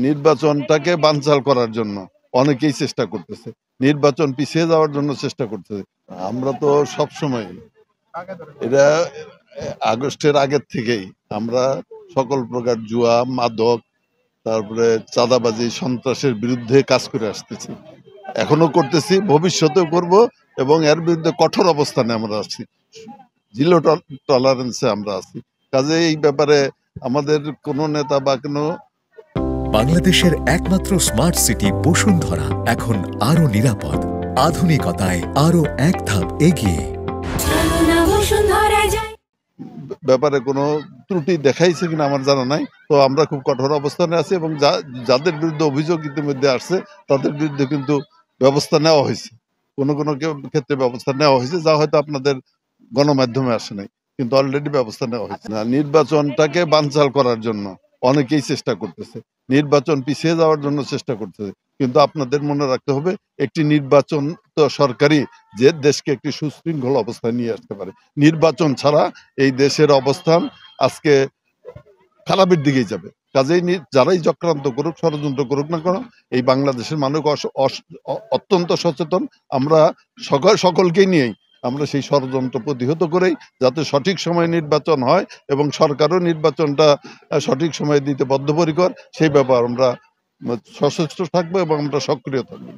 নির্বাচনটাকে বানচাল করার জন্য অনেকেই চেষ্টা করতেছে, নির্বাচন পিছিয়ে যাওয়ার জন্য চেষ্টা করতেছে। আমরা তো সবসময় এটা আগস্টের আগের থেকেই আমরা সকল প্রকার জুয়া, মাদক, তারপরে চাঁদাবাজি, সন্ত্রাসের বিরুদ্ধে কাজ করে আসতেছি, এখনো করতেছি, ভবিষ্যতেও করব এবং এর বিরুদ্ধে কঠোর অবস্থানে আমরা আছি, জিরো টলারেন্সে আমরা আছি। কাজে এই ব্যাপারে আমাদের কোনো নেতা বা কোনো বাংলাদেশের একমাত্র স্মার্ট সিটি বসুন্ধরা এখন আরো নিরাপদ, আধুনিকতায় আরো এক ধাপ এগিয়ে। ব্যাপারে কোনো ত্রুটি দেখাইছে কিনা আমার জানা নাই। তো আমরা খুব কঠোর অবস্থানে আছি এবং যাদের বিরুদ্ধে অভিযোগ ইতিমধ্যে আসছে তাদের বিরুদ্ধে কিন্তু ব্যবস্থা নেওয়া হয়েছে, কোনো কোনো ক্ষেত্রে ব্যবস্থা নেওয়া হয়েছে যা হয়তো আপনাদের গণমাধ্যমে আসে নাই, কিন্তু অলরেডি ব্যবস্থা নেওয়া হয়েছে। নির্বাচনটাকে বানচাল করার জন্য অনেকেই চেষ্টা করতেছে, নির্বাচন পিছিয়ে যাওয়ার জন্য চেষ্টা করতেছে, কিন্তু আপনাদের মনে রাখতে হবে একটি নির্বাচন তো সরকারি যে দেশকে একটি সুশৃঙ্খল অবস্থায় নিয়ে আসতে পারে। নির্বাচন ছাড়া এই দেশের অবস্থান আজকে খারাপের দিকেই যাবে। কাজেই যারাই চক্রান্ত করুক, ষড়যন্ত্র করুক না কেন, এই বাংলাদেশের মানুষ অত্যন্ত সচেতন। আমরা সকলকেই নিয়েই আমরা সেই ষড়যন্ত্র প্রতিহত করেই যাতে সঠিক সময়ে নির্বাচন হয় এবং সরকারও নির্বাচনটা সঠিক সময়ে দিতে বদ্ধপরিকর, সেই ব্যাপার আমরা সচেষ্ট থাকবো এবং আমরা সক্রিয় থাকবো।